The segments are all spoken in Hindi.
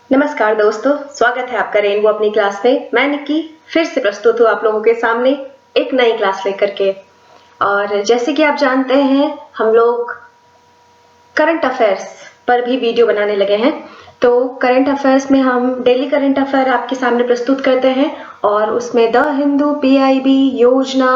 नमस्कार दोस्तों, स्वागत है आपका रेनबो अपनी क्लास में। मैं निक्की फिर से प्रस्तुत हूँ आप लोगों के सामने एक नई क्लास लेकर के। और जैसे कि आप जानते हैं, हम लोग करंट अफेयर्स पर भी वीडियो बनाने लगे हैं। तो करंट अफेयर्स में हम डेली करंट अफेयर आपके सामने प्रस्तुत करते हैं और उसमें द हिंदू, पीआईबी, योजना,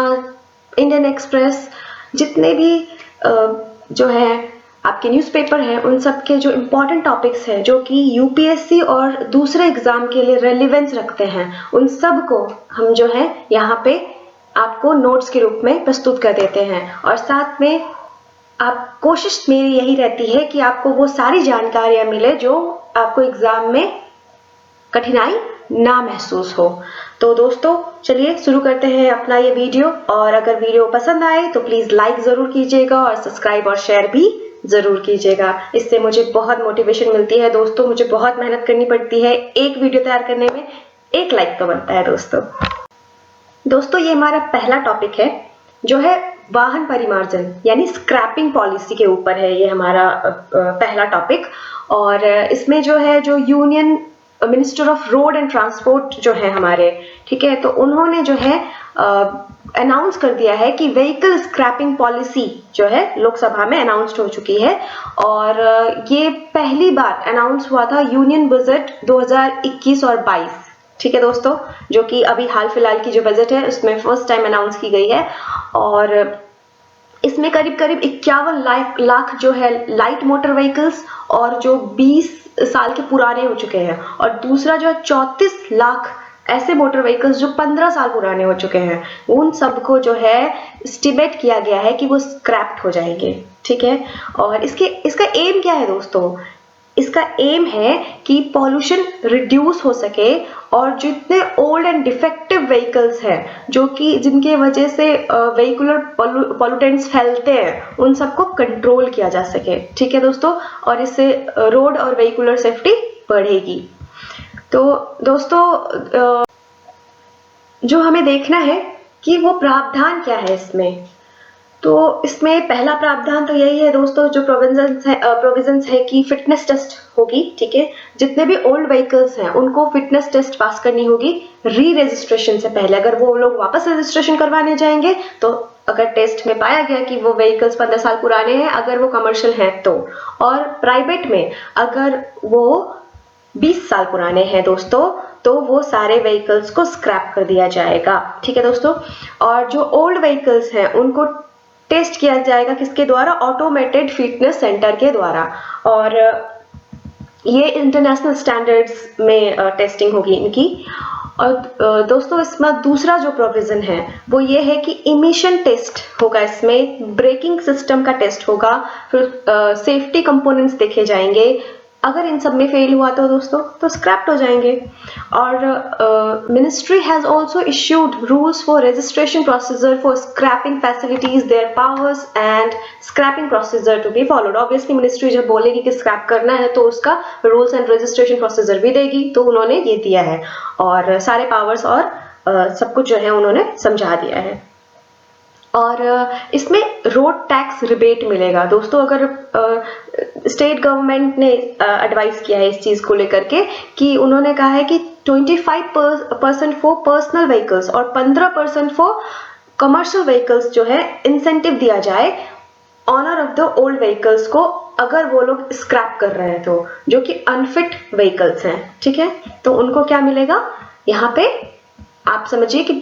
इंडियन एक्सप्रेस, जितने भी जो है आपके न्यूज़पेपर हैं, उन सब के जो इम्पोर्टेंट टॉपिक्स हैं जो कि यूपीएससी और दूसरे एग्जाम के लिए रेलिवेंस रखते हैं, उन सब को हम जो है यहाँ पे आपको नोट्स के रूप में प्रस्तुत कर देते हैं। और साथ में आप कोशिश मेरी यही रहती है कि आपको वो सारी जानकारियां मिले जो आपको एग्जाम में कठिनाई ना महसूस हो। तो दोस्तों चलिए शुरू करते हैं अपना ये वीडियो। और अगर वीडियो पसंद आए तो प्लीज लाइक जरूर कीजिएगा और सब्सक्राइब और शेयर भी जरूर कीजिएगा। इससे मुझे बहुत मोटिवेशन मिलती है दोस्तों। मुझे बहुत मेहनत करनी पड़ती है, एक वीडियो तैयार करने में एक लाइक तो बनता है दोस्तों ये हमारा पहला टॉपिक है जो है वाहन परिमार्जन यानी स्क्रैपिंग पॉलिसी के ऊपर है। ये हमारा पहला टॉपिक। और इसमें जो है जो union minister of road and transport जो है हमारे, ठीक है, तो उन्होंने जो है अनाउंस कर दिया है कि व्हीकल स्क्रैपिंग पॉलिसी जो है लोकसभा में अनाउंस्ड हो चुकी है। और ये पहली बार अनाउंस हुआ था यूनियन बजट 2021 और 22, ठीक है दोस्तों, जो कि अभी हाल फिलहाल की जो बजट है उसमें फर्स्ट टाइम अनाउंस की गई है। और इसमें करीब करीब 51 लाख जो है लाइट मोटर व्हीकल्स और जो 20 साल के पुराने हो चुके हैं, और दूसरा जो है 34 लाख ऐसे मोटर व्हीकल्स जो 15 साल पुराने हो चुके हैं, उन सबको जो है एस्टिमेट किया गया है कि वो स्क्रैप्ड हो जाएंगे, ठीक है। और इसका एम क्या है दोस्तों? इसका एम है कि पॉल्यूशन रिड्यूस हो सके और जितने ओल्ड एंड डिफेक्टिव व्हीकल्स हैं जो कि जिनके वजह से व्हीकुलर पॉल्यूटेंट्स फैलते हैं, उन सबको कंट्रोल किया जा सके, ठीक है दोस्तों। और इससे रोड और व्हीकुलर सेफ्टी बढ़ेगी। तो दोस्तों जो हमें देखना है कि वो प्रावधान क्या है इसमें। तो इसमें पहला प्रावधान तो यही है दोस्तों, जो प्रोविजंस है कि फिटनेस टेस्ट होगी, ठीक है। जितने भी ओल्ड व्हीकल्स हैं उनको फिटनेस टेस्ट पास करनी होगी री रजिस्ट्रेशन से पहले। अगर वो लोग वापस रजिस्ट्रेशन करवाने जाएंगे तो अगर टेस्ट में पाया गया कि वो व्हीकल्स 15 साल पुराने हैं, अगर वो कमर्शियल हैं तो, और प्राइवेट में अगर वो 20 साल पुराने हैं दोस्तों, तो वो सारे व्हीकल्स को स्क्रैप कर दिया जाएगा, ठीक है दोस्तों। और जो ओल्ड व्हीकल्स हैं उनको टेस्ट किया जाएगा किसके द्वारा? ऑटोमेटेड फिटनेस सेंटर के द्वारा। और ये इंटरनेशनल स्टैंडर्ड्स में टेस्टिंग होगी इनकी। और दोस्तों इसमें दूसरा जो प्रोविजन है वो ये है कि इमिशन टेस्ट होगा, इसमें ब्रेकिंग सिस्टम का टेस्ट होगा, फिर सेफ्टी कंपोनेंट्स देखे जाएंगे। अगर इन सब में फेल हुआ तो दोस्तों तो स्क्रैप्ड हो जाएंगे। और ministry has also issued rules for registration procedure for scrapping facilities, their powers and scrapping procedure to be followed. Obviously ministry जब बोलेगी कि स्क्रैप करना है तो उसका रूल्स एंड रजिस्ट्रेशन प्रोसीजर भी देगी, तो उन्होंने ये दिया है और सारे पावर्स और सब कुछ जो है उन्होंने समझा दिया है। और इसमें रोड टैक्स रिबेट मिलेगा दोस्तों। अगर स्टेट गवर्नमेंट ने एडवाइस किया है इस चीज को लेकर के कि उन्होंने कहा है कि 25% फॉर पर्सनल व्हीकल्स और 15% फॉर कमर्शियल व्हीकल्स जो है इंसेंटिव दिया जाए owner of the old vehicles को, अगर वो लोग स्क्रैप कर रहे हैं तो, जो कि अनफिट व्हीकल्स हैं, ठीक है। तो उनको क्या मिलेगा यहाँ पे? आप समझिए कि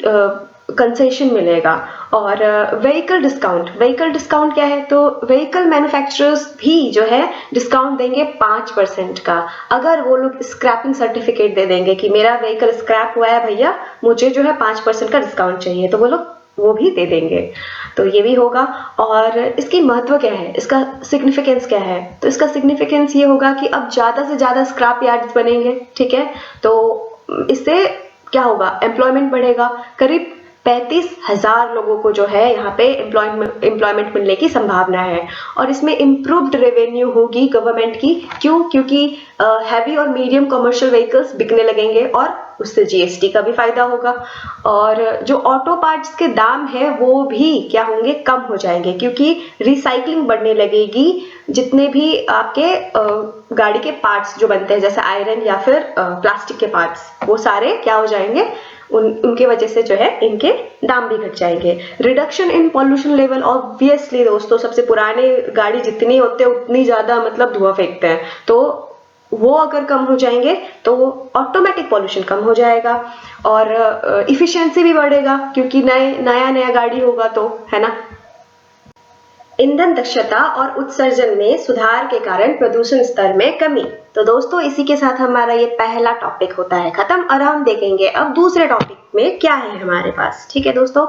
कंसेशन मिलेगा। और व्हीकल डिस्काउंट क्या है? तो व्हीकल मैन्युफैक्चरर्स भी जो है डिस्काउंट देंगे 5% का। अगर वो लोग स्क्रैपिंग सर्टिफिकेट दे देंगे कि मेरा व्हीकल स्क्रैप हुआ है भैया, मुझे जो है 5% का डिस्काउंट चाहिए, तो वो लोग वो भी दे देंगे। तो ये भी होगा। और इसकी महत्व क्या है, इसका सिग्निफिकेंस क्या है? तो इसका सिग्निफिकेंस ये होगा कि अब ज्यादा से ज्यादा स्क्रैप यार्ड्स बनेंगे, ठीक है। तो इससे क्या होगा? एम्प्लॉयमेंट बढ़ेगा। करीब 35,000 लोगों को जो है यहाँ पे एम्प्लॉयमेंट मिलने की संभावना है। और इसमें इम्प्रूव्ड रेवेन्यू होगी गवर्नमेंट की। क्यों? क्योंकि हैवी और मीडियम कमर्शियल व्हीकल्स बिकने लगेंगे और उससे जीएसटी का भी फायदा होगा। और जो ऑटो पार्ट्स के दाम है वो भी क्या होंगे? कम हो जाएंगे, क्योंकि रिसाइकलिंग बढ़ने लगेगी जितने भी आपके गाड़ी के पार्ट्स जो बनते हैं जैसे आयरन या फिर प्लास्टिक के पार्ट्स, वो सारे क्या हो जाएंगे, उनके वजह से जो है इनके दाम भी घट जाएंगे। Reduction in pollution level, obviously दोस्तों सबसे पुराने गाड़ी जितनी होते हैं उतनी ज्यादा मतलब धुआं फेंकते हैं, तो वो अगर कम हो जाएंगे तो ऑटोमेटिक पॉल्यूशन कम हो जाएगा और इफिशिएंसी भी बढ़ेगा क्योंकि नया गाड़ी होगा तो, है ना। ईंधन दक्षता और उत्सर्जन में सुधार के कारण प्रदूषण स्तर में कमी। तो दोस्तों इसी के साथ हमारा ये पहला टॉपिक होता है खत्म और हम देखेंगे अब दूसरे टॉपिक में क्या है हमारे पास। ठीक है दोस्तों,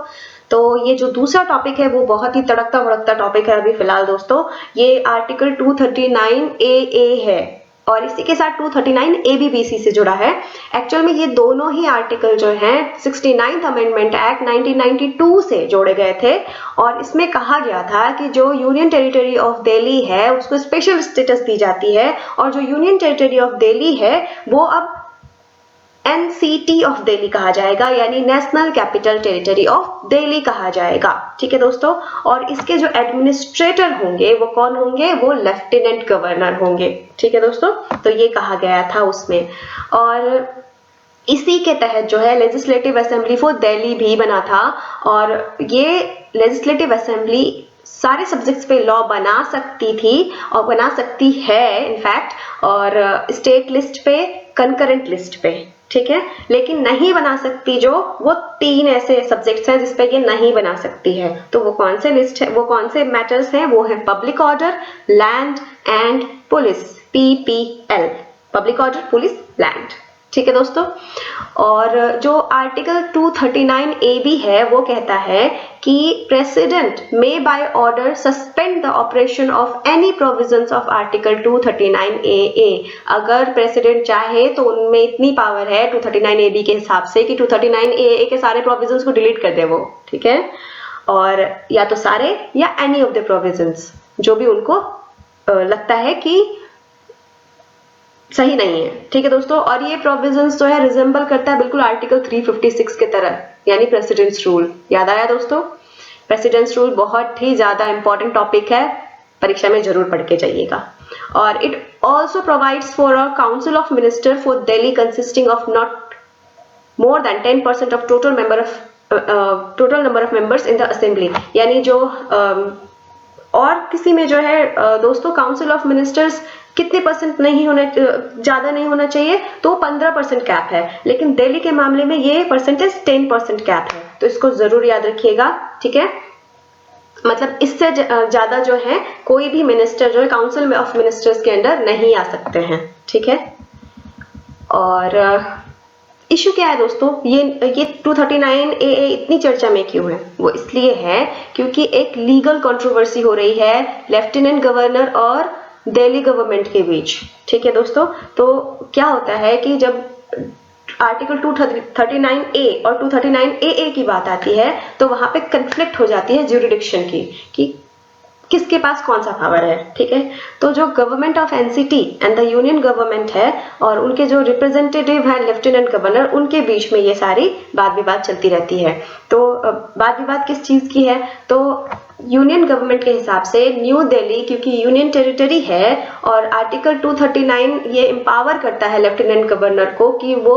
तो ये जो दूसरा टॉपिक है वो बहुत ही तड़कता भड़कता टॉपिक है अभी फिलहाल दोस्तों। ये आर्टिकल 239 AA है और इसी के साथ 239 ABBC से जुड़ा है। एक्चुअल में ये दोनों ही आर्टिकल जो हैं 69th अमेंडमेंट एक्ट 1992 से जोड़े गए थे और इसमें कहा गया था कि जो यूनियन टेरिटरी ऑफ दिल्ली है उसको स्पेशल स्टेटस दी जाती है और जो यूनियन टेरिटरी ऑफ दिल्ली है वो अब NCT ऑफ दिल्ली कहा जाएगा, यानी national capital territory of Delhi कहा जाएगा। ठीक है दोस्तों, और इसके जो एडमिनिस्ट्रेटर होंगे वो कौन होंगे, वो लेफ्टिनेंट गवर्नर होंगे। ठीक है दोस्तों, तो ये कहा गया था उसमें। और इसी के तहत जो है लेजिस्लेटिव असेंबली फॉर दिल्ली भी बना था और ये लेजिस्लेटिव असेंबली सारे सब्जेक्ट्स पे लॉ बना सकती थी और बना सकती है इनफैक्ट, और स्टेट लिस्ट पे, कंकरेंट लिस्ट पे। ठीक है, लेकिन नहीं बना सकती जो वो 3 ऐसे सब्जेक्ट्स हैं जिसपे ये नहीं बना सकती है। तो वो कौन से लिस्ट है, वो कौन से मैटर्स हैं, वो है public order, land and police, PPL, public order, police, land. ठीक है दोस्तों, और जो आर्टिकल 239 AB है वो कहता है कि president may by order suspend the operation of any provisions of article 239 AA। अगर प्रेसिडेंट चाहे तो उनमें इतनी पावर है 239 AB के हिसाब से कि 239 AA के सारे प्रोविजंस को डिलीट कर दे वो। ठीक है, और या तो सारे या एनी ऑफ द प्रोविजंस जो भी उनको लगता है कि सही नहीं है। ठीक है दोस्तों, और ये प्रोविजंस जो है रिजेंबल करता है बिल्कुल आर्टिकल 356 के तरह, यानी प्रेसिडेंट्स रूल। याद आया दोस्तों, प्रेसिडेंट्स रूल बहुत ही ज्यादा इंपॉर्टेंट टॉपिक है, परीक्षा में जरूर पढ़ के जाइएगा। और it also provides for a council of minister for Delhi consisting of not more than 10% of total number of members in the assembly, यानी जो और किसी में जो है दोस्तों काउंसिल ऑफ मिनिस्टर्स कितने परसेंट नहीं होना, ज्यादा नहीं होना चाहिए, तो 15% कैप है, लेकिन दिल्ली के मामले में ये परसेंटेज 10% कैप है, तो इसको जरूर याद रखिएगा। ठीक है, मतलब इससे ज्यादा जो है कोई भी मिनिस्टर जो है काउंसिल ऑफ मिनिस्टर्स के अंडर नहीं आ सकते हैं। ठीक है, और इशू क्या है दोस्तों, ये 239 AA इतनी चर्चा में क्यों है, वो इसलिए है क्योंकि एक लीगल कंट्रोवर्सी हो रही है लेफ्टिनेंट गवर्नर और दिल्ली गवर्नमेंट के बीच। ठीक है दोस्तों, तो क्या होता है कि जब आर्टिकल 239A और 239 AA की बात आती है तो वहां पे कंफ्लिक्ट हो जाती है ज्यूरिडिक्शन की कि किसके पास कौन सा पावर है। ठीक है, तो जो government of NCT and the union government है और उनके जो रिप्रेजेंटेटिव है लेफ्टिनेंट गवर्नर, उनके बीच में ये सारी वाद विवाद चलती रहती है। तो वाद विवाद किस चीज की है, तो यूनियन गवर्नमेंट के हिसाब से न्यू दिल्ली क्योंकि यूनियन टेरिटरी है और आर्टिकल 239 ये एम्पावर करता है लेफ्टिनेंट गवर्नर को कि वो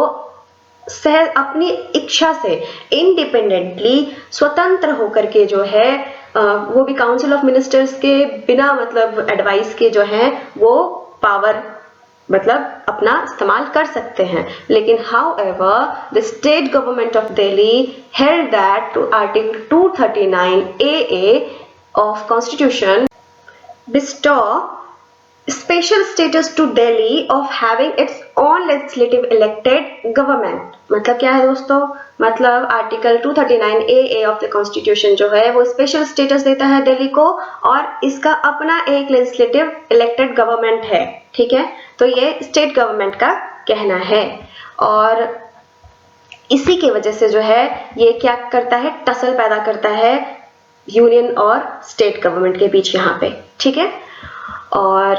अपनी इच्छा से इंडिपेंडेंटली स्वतंत्र होकर के जो है वो भी काउंसिल ऑफ मिनिस्टर्स के बिना मतलब एडवाइस के जो है वो पावर मतलब अपना इस्तेमाल कर सकते हैं। लेकिन however the state government of Delhi held that to article 239 AA of constitution bestow special status to Delhi of having its own legislative elected government। मतलब क्या है दोस्तों, मतलब article 239 AA of the constitution जो है वो स्पेशल स्टेटस देता है दिल्ली को और इसका अपना एक लेजिस्लेटिव इलेक्टेड गवर्नमेंट है। ठीक है, तो ये स्टेट गवर्नमेंट का कहना है और इसी की वजह से जो है ये क्या करता है, टसल पैदा करता है यूनियन और स्टेट गवर्नमेंट के बीच यहाँ पे। ठीक है, और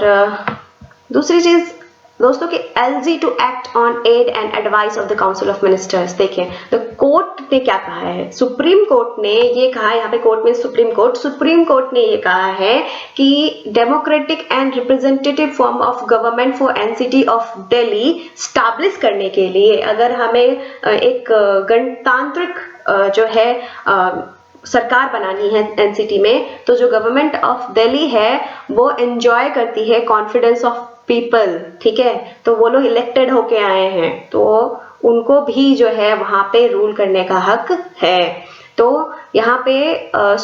दूसरी चीज दोस्तों कि LG to act on aid and advice of the council of ministers. देखिए तो कोर्ट ने क्या कहा है, सुप्रीम कोर्ट ने ये कहा है, यहाँ पे कोर्ट में सुप्रीम कोर्ट ने ये कहा है कि democratic and representative form of government for NCT of Delhi establish करने के लिए, अगर हमें एक गणतांत्रिक जो है सरकार बनानी है एनसीटी में, तो जो गवर्नमेंट ऑफ दिल्ली है वो एंजॉय करती है कॉन्फिडेंस ऑफ पीपल, ठीक है। तो वो लोग इलेक्टेड होके आए हैं, तो उनको भी जो है वहां पे रूल करने का हक है। तो यहाँ पे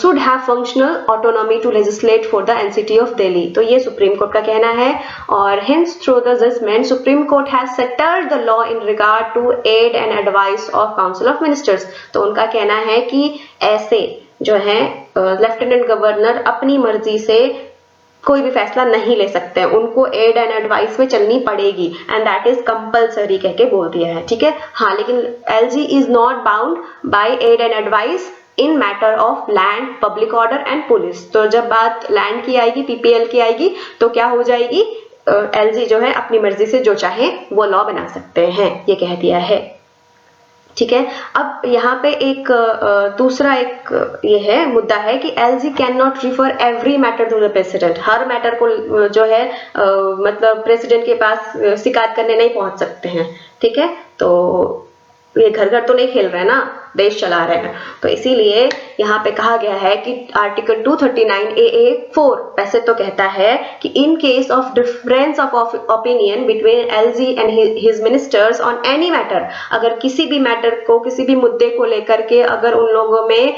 should have functional autonomy to legislate for the NCT of Delhi, तो ये सुप्रीम कोर्ट का कहना है। और hence through the judgment supreme court has settled the law in regard to aid and advice of council of ministers. तो उनका कहना है कि ऐसे जो है लेफ्टिनेंट गवर्नर अपनी मर्जी से कोई भी फैसला नहीं ले सकते हैं, उनको एड एंड एडवाइस में चलनी पड़ेगी एंड दैट इज कंपल्सरी कह के बोल दिया है, ठीक है। हाँ, लेकिन LG is not bound by add and advice in matter of land, public order and police. तो जब बात लैंड की आएगी, पीपीएल की आएगी, तो क्या हो जाएगी, एलजी जो है अपनी मर्जी से जो चाहे वो लॉ बना सकते हैं, ये कह दिया है, ठीक है। अब यहाँ पे एक दूसरा एक ये है मुद्दा है कि LG can not refer every matter to the president. हर मैटर को जो है मतलब प्रेसिडेंट के पास शिकायत करने नहीं पहुंच सकते हैं, ठीक है। तो ये घर घर तो नहीं खेल रहे हैं ना, देश चला रहे हैं। तो इसीलिए यहाँ पे कहा गया है कि आर्टिकल 239 AA4 वैसे तो कहता है कि in case of difference of opinion between LG and his ministers on any matter, अगर किसी भी मैटर को, किसी भी मुद्दे को लेकर के अगर उन लोगों में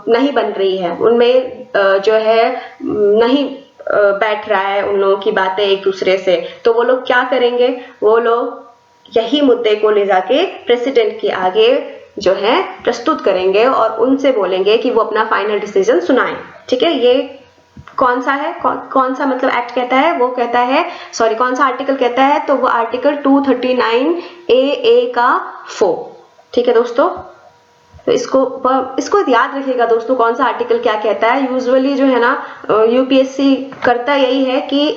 नहीं बन रही है, उनमें जो है नहीं बैठ रहा है उन लोगों की बातें एक दूसरे से, तो वो लोग क्या करेंगे, वो लोग यही मुद्दे को ले जाके प्रेसिडेंट के आगे जो है प्रस्तुत करेंगे और उनसे बोलेंगे कि वो अपना फाइनल डिसीजन सुनाएं, ठीक है। ये कौन सा है, कौन सा मतलब एक्ट कहता है, वो कहता है, सॉरी कौन सा आर्टिकल कहता है, तो वो आर्टिकल 239 AA का 4, ठीक है दोस्तों। तो इसको याद रखिएगा दोस्तों, कौन सा आर्टिकल क्या कहता है। यूजुअली जो है ना यूपीएससी करता यही है कि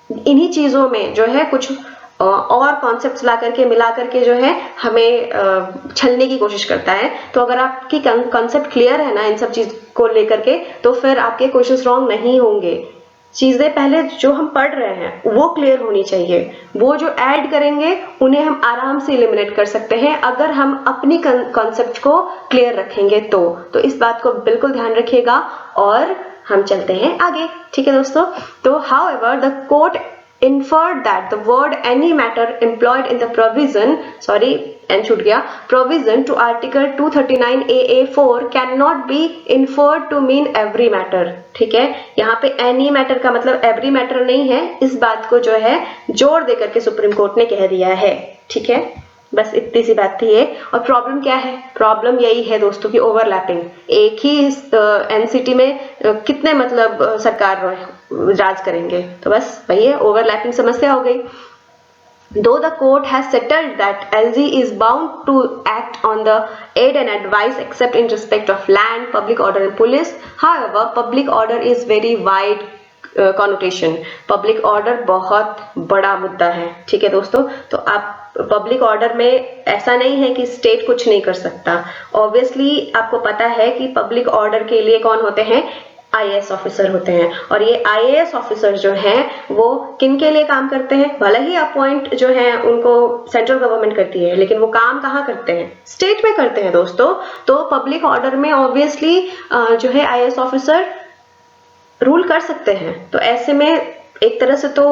इन्हीं चीजों में जो है कुछ और कॉन्सेप्ट्स ला करके मिला करके जो है हमें छलने की कोशिश करता है। तो अगर आपकी कॉन्सेप्ट क्लियर है ना इन सब चीज को लेकर के, तो फिर आपके क्वेश्चंस रॉन्ग नहीं होंगे। चीजें पहले जो हम पढ़ रहे हैं वो क्लियर होनी चाहिए, वो जो ऐड करेंगे उन्हें हम आराम से एलिमिनेट कर सकते हैं अगर हम अपनी कॉन्सेप्ट को क्लियर रखेंगे तो इस बात को बिल्कुल ध्यान रखिएगा। और हम चलते हैं आगे, ठीक है दोस्तों। तो however the court inferred that the word any matter employed in the provision to article 239 AA4 cannot be inferred to mean every matter, ठीक है। यहाँ पे any matter का मतलब every matter नहीं है, इस बात को जो है जोर देकर के सुप्रीम कोर्ट ने कह दिया है, ठीक है। बस इतनी सी बात थी ये। और प्रॉब्लम क्या है, प्रॉब्लम यही है दोस्तों की ओवरलैपिंग। एक ही एनसीटी में कितने मतलब सरकार राज करेंगे, तो बस वही है, ओवरलैपिंग समस्या हो गई। Though the court has settled that LG is bound to act on the aid and advice except in respect of land, public order and police, however, public order is very wide connotation. Public order बहुत बड़ा मुद्दा है, ठीक है दोस्तों। तो आप पब्लिक ऑर्डर में ऐसा नहीं है कि स्टेट कुछ नहीं कर सकता। ऑब्वियसली आपको पता है कि पब्लिक ऑर्डर के लिए कौन होते हैं, आईएएस ऑफिसर होते हैं। और ये आईएएस ऑफिसर जो हैं वो किन के लिए काम करते हैं, भले ही अपॉइंट जो है उनको सेंट्रल गवर्नमेंट करती है, लेकिन वो काम कहाँ करते हैं, स्टेट में करते हैं दोस्तों। तो पब्लिक ऑर्डर में ऑब्वियसली जो है आईएएस ऑफिसर रूल कर सकते हैं। तो ऐसे में एक तरह से तो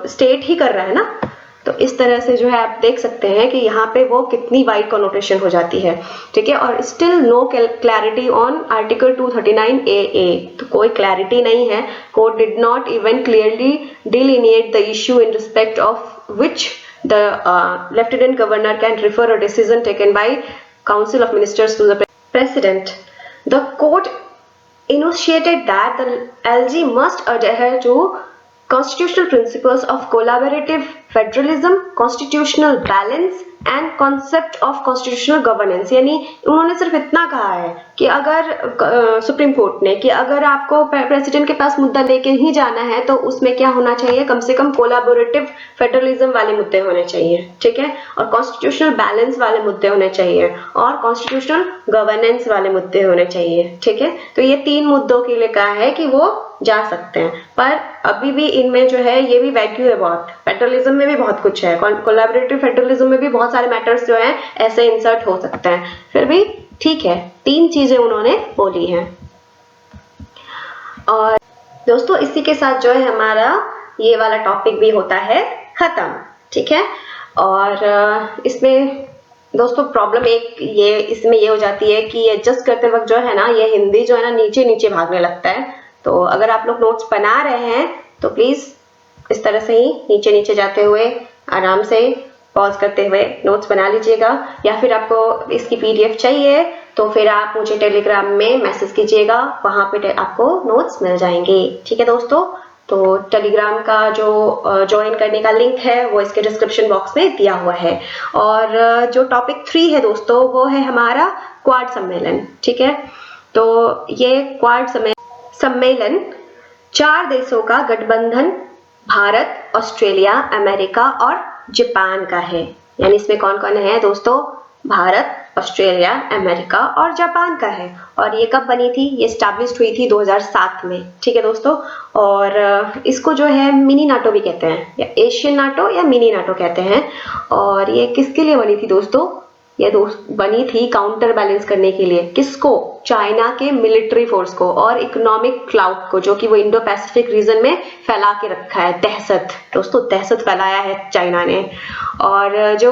स्टेट ही कर रहा है ना, तो इस तरह से जो है आप देख सकते हैं कि यहाँ पे वो कितनी वाइड कॉनोटेशन हो जाती है, ठीक है। और still no clarity on article 239 AA, तो कोई क्लैरिटी नहीं है। Court did not even clearly delineate the issue in respect of which the lieutenant governor can refer a decision taken by council of ministers to the president. The court enunciated that the LG must adhere to constitutional principles of collaborative federalism, constitutional balance and concept of constitutional governance, यानी उन्होंने सिर्फ इतना कहा है कि अगर सुप्रीम कोर्ट ने कि अगर आपको प्रेसिडेंट के पास मुद्दा लेके ही जाना है तो उसमें क्या होना चाहिए, कम से कम कोलैबोरेटिव फेडरलिज्म वाले मुद्दे होने चाहिए, ठीक है, और कॉन्स्टिट्यूशनल बैलेंस वाले मुद्दे होने चाहिए और कॉन्स्टिट्यूशनल गवर्नेंस वाले मुद्दे होने चाहिए, ठीक है। तो ये 3 मुद्दों के लिए कहा है कि वो जा सकते हैं, पर अभी भी इनमें जो है ये भी वैक्यू है बहुत, फेडरलिज्म में भी बहुत कुछ है, कोलैबोरेटिव फेडरलिज्म में भी बहुत सारे मैटर्स जो हैं ऐसे इंसर्ट हो सकते हैं, फिर भी ठीक है 3 चीजें उन्होंने बोली हैं। और दोस्तों इसी के साथ जो है हमारा ये वाला टॉपिक भी होता है खत्म, ठीक है। और इसमें दोस्तों प्रॉब्लम एक ये इसमें ये हो जाती है कि एडजस्ट करते वक्त जो है ना ये हिंदी जो है ना नीचे नीचे भागने लगता है, तो अगर आप लोग नोट्स बना रहे हैं तो प्लीज इस तरह से ही नीचे नीचे जाते हुए आराम से पॉज करते हुए नोट्स बना लीजिएगा, या फिर आपको इसकी पीडीएफ चाहिए तो फिर आप मुझे टेलीग्राम में मैसेज कीजिएगा, वहां पे आपको नोट्स मिल जाएंगे, ठीक है दोस्तों। तो टेलीग्राम का जो ज्वाइन करने का लिंक है वो इसके डिस्क्रिप्शन बॉक्स में दिया हुआ है। और जो टॉपिक 3 है दोस्तों वो है हमारा क्वाड सम्मेलन, ठीक है। तो ये क्वाड सम्मेलन 4 देशों का गठबंधन भारत, ऑस्ट्रेलिया, अमेरिका और जापान का है, यानी इसमें कौन कौन है दोस्तों, भारत, ऑस्ट्रेलिया, अमेरिका और जापान का है। और ये कब बनी थी, ये स्टैब्लिश्ड हुई थी 2007 में, ठीक है दोस्तों। और इसको जो है मिनी नाटो भी कहते हैं, या एशियन नाटो या मिनी नाटो कहते हैं। और ये किसके लिए बनी थी दोस्तों, ये बनी थी काउंटर बैलेंस करने के लिए, किसको, चाइना के मिलिट्री फोर्स को और इकोनॉमिक क्लाउड को, जो कि वो इंडो पैसिफिक रीजन में फैला के रखा है, दहशत दोस्तों, दहशत फैलाया है चाइना ने। और जो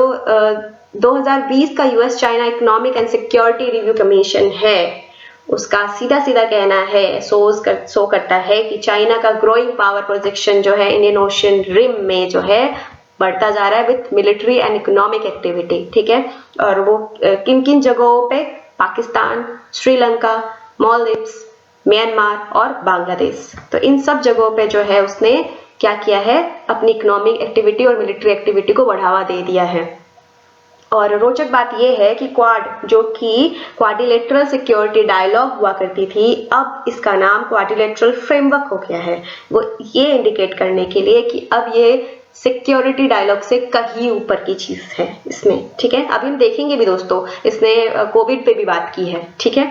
2020 का US China economic and security review commission है उसका सीधा सीधा कहना है, शो करता है कि चाइना का ग्रोइंग पावर प्रोजेक्शन जो है इंडियन ओशन रिम में जो है बढ़ता जा रहा है with military and economic activity, ठीक है। और वो किन किन जगहों पे, पाकिस्तान, श्रीलंका, मालदीव्स, म्यांमार और बांग्लादेश, तो इन सब जगहों पे जो है उसने क्या किया है, अपनी इकोनॉमिक एक्टिविटी और मिलिट्री एक्टिविटी को बढ़ावा दे दिया है। और रोचक बात यह है कि क्वाड, जो कि क्वाड्रिलेटरल सिक्योरिटी डायलॉग हुआ करती थी, अब इसका नाम क्वाड्रिलेटरल फ्रेमवर्क हो गया है, वो ये इंडिकेट करने के लिए कि अब ये सिक्योरिटी डायलॉग से कहीं ऊपर की चीज है इसमें, ठीक है। अभी हम देखेंगे भी दोस्तों, इसने कोविड पे भी बात की है, ठीक है।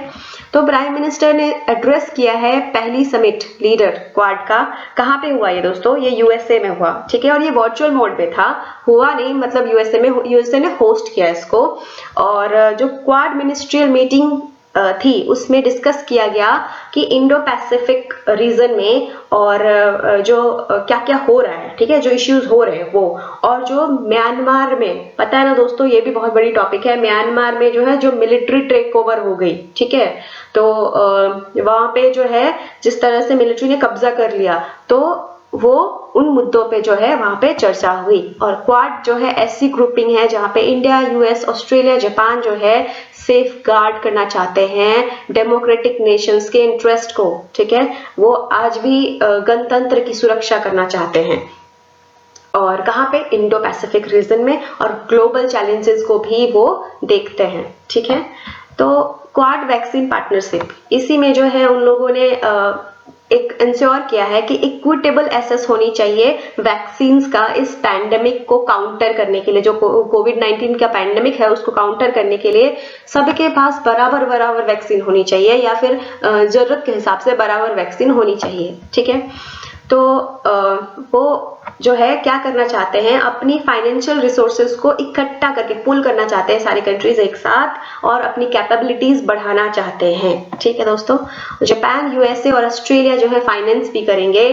तो प्राइम मिनिस्टर ने एड्रेस किया है पहली समिट लीडर क्वाड का, कहाँ पे हुआ ये दोस्तों, ये यूएसए में हुआ, ठीक है। और ये वर्चुअल मोड में था, हुआ नहीं मतलब यूएसए ने होस्ट किया इसको। और जो क्वाड मिनिस्ट्रियल मीटिंग थी उसमें डिस्कस किया गया कि इंडो पैसिफिक रीजन में और जो क्या क्या हो रहा है, ठीक है, जो इश्यूज हो रहे हैं वो, और जो म्यांमार में, पता है ना दोस्तों ये भी बहुत बड़ी टॉपिक है, म्यांमार में जो है जो मिलिट्री टेक ओवर हो गई, ठीक है। तो वहां पे जो है जिस तरह से मिलिट्री ने कब्जा कर लिया, तो वो उन मुद्दों पे जो है वहां पे चर्चा हुई। और क्वाड जो है ऐसी ग्रुपिंग है जहां पे इंडिया, यूएस, ऑस्ट्रेलिया, जापान जो है सेफ गार्ड करना चाहते हैं डेमोक्रेटिक नेशंस के इंटरेस्ट को, ठीक है, वो आज भी गणतंत्र की सुरक्षा करना चाहते हैं। और कहाँ पे, इंडो पैसिफिक रीजन में, और ग्लोबल चैलेंजेस को भी वो देखते हैं, ठीक है। तो क्वाड वैक्सीन पार्टनरशिप, इसी में जो है उन लोगों ने एक इंश्योर किया है कि इक्विटेबल एक्सेस होनी चाहिए वैक्सीन्स का इस पैंडेमिक को काउंटर करने के लिए, जो कोविड-19 का पैंडेमिक है उसको काउंटर करने के लिए सबके पास बराबर बराबर वैक्सीन होनी चाहिए, या फिर जरूरत के हिसाब से बराबर वैक्सीन होनी चाहिए, ठीक है। तो वो जो है क्या करना चाहते हैं, अपनी फाइनेंशियल रिसोर्सेज को इकट्ठा करके पुल करना चाहते हैं सारी कंट्रीज एक साथ, और अपनी कैपेबिलिटीज बढ़ाना चाहते हैं, ठीक है दोस्तों। जापान, यूएसए और ऑस्ट्रेलिया जो है फाइनेंस भी करेंगे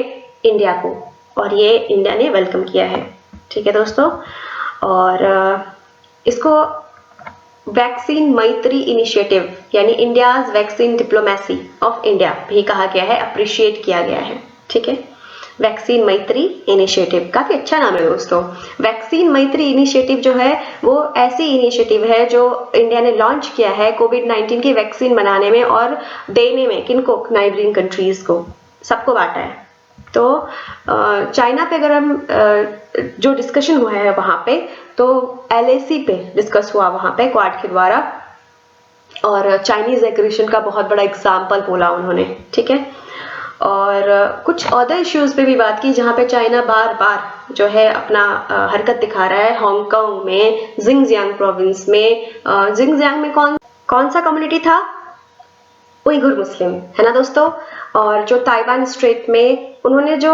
इंडिया को, और ये इंडिया ने वेलकम किया है, ठीक है दोस्तों। और इसको वैक्सीन मैत्री इनिशिएटिव, यानी India's vaccine diplomacy of India भी कहा गया है, अप्रिशिएट किया गया है, ठीक है। वैक्सीन मैत्री इनिशिएटिव काफी अच्छा नाम है दोस्तों। वैक्सीन मैत्री इनिशिएटिव जो है वो ऐसी इनिशिएटिव है जो इंडिया ने लॉन्च किया है कोविड-19 की वैक्सीन बनाने में और देने में, किनको, नाइबरिंग कंट्रीज को, सबको बांटा है, तो चाइना पे अगर हम जो डिस्कशन हुआ है वहाँ पे, तो LAC पे डिस्कस हुआ वहाँ पे क्वाड के द्वारा, और चाइनीज एग्रेशन का बहुत बड़ा एग्जाम्पल बोला उन्होंने, ठीक है। और कुछ अदर इश्यूज पे भी बात की जहाँ पे चाइना बार बार जो है अपना हरकत दिखा रहा है। हांगकांग में, जिंगजियांग प्रोविंस में, जिंगजियांग में कौन सा कम्युनिटी था? उइघुर मुस्लिम, है ना दोस्तों। और जो ताइवान स्ट्रेट में उन्होंने जो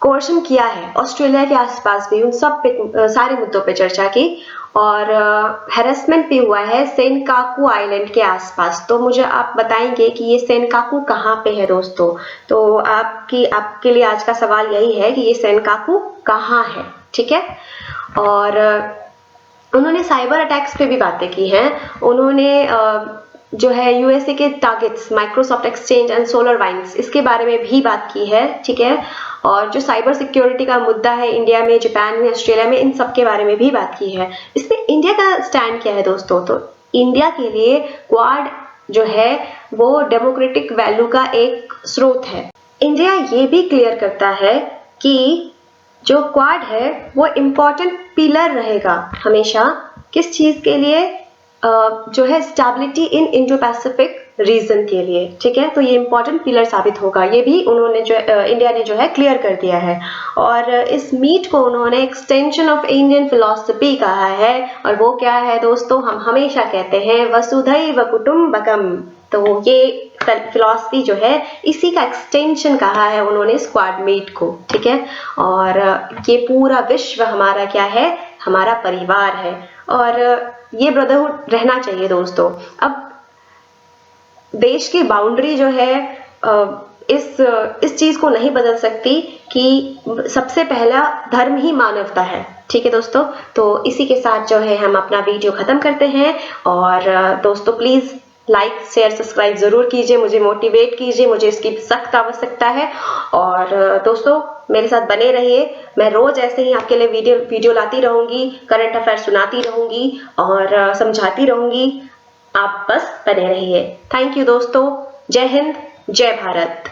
कोर्शन किया है, ऑस्ट्रेलिया के आसपास भी उन सब पे सारे मुद्दों पे चर्चा की। और हैरेसमेंट भी हुआ है सेनकाकू आइलैंड के आसपास। तो मुझे आप बताएंगे कि ये सेनकाकू कहाँ पे है दोस्तों? तो आपके लिए आज का सवाल यही है कि ये सेनकाकू कहाँ है, ठीक है। और उन्होंने साइबर अटैक्स पे भी बातें की हैं। उन्होंने जो है USA के targets, Microsoft Exchange and SolarWinds, इसके बारे में भी बात की है, ठीक है। और जो साइबर सिक्योरिटी का मुद्दा है इंडिया में, जापान में, ऑस्ट्रेलिया में, इन सब के बारे में भी बात की है। इसमें इंडिया का स्टैंड क्या है दोस्तों? तो इंडिया के लिए क्वाड जो है वो डेमोक्रेटिक वैल्यू का एक स्रोत है। इंडिया ये भी क्लियर करता है कि जो क्वाड है वो इम्पोर्टेंट पिलर रहेगा हमेशा, किस चीज के लिए? जो है stability in Indo Pacific region के लिए, ठीक है। तो ये इंपॉर्टेंट पिलर साबित होगा, ये भी उन्होंने जो इंडिया ने जो है क्लियर कर दिया है। और इस मीट को उन्होंने एक्सटेंशन ऑफ इंडियन फिलॉसफी कहा है। और वो क्या है दोस्तों? हम हमेशा कहते हैं वसुधैव कुटुंबकम। तो ये फिलॉसफी जो है इसी का एक्सटेंशन कहा है उन्होंने स्क्वाड मीट को, ठीक है। और ये पूरा विश्व हमारा क्या है? हमारा परिवार है। और ये ब्रदरहुड रहना चाहिए दोस्तों। अब देश की बाउंड्री जो है इस चीज को नहीं बदल सकती कि सबसे पहला धर्म ही मानवता है, ठीक है दोस्तों। तो इसी के साथ जो है हम अपना वीडियो खत्म करते हैं। और दोस्तों प्लीज लाइक, शेयर, सब्सक्राइब जरूर कीजिए, मुझे मोटिवेट कीजिए, मुझे इसकी सख्त आवश्यकता है। और दोस्तों मेरे साथ बने रहिए, मैं रोज ऐसे ही आपके लिए वीडियो लाती रहूंगी, करंट अफेयर सुनाती रहूंगी और समझाती रहूंगी। आप बस बने रहिए। थैंक यू दोस्तों। जय हिंद, जय भारत।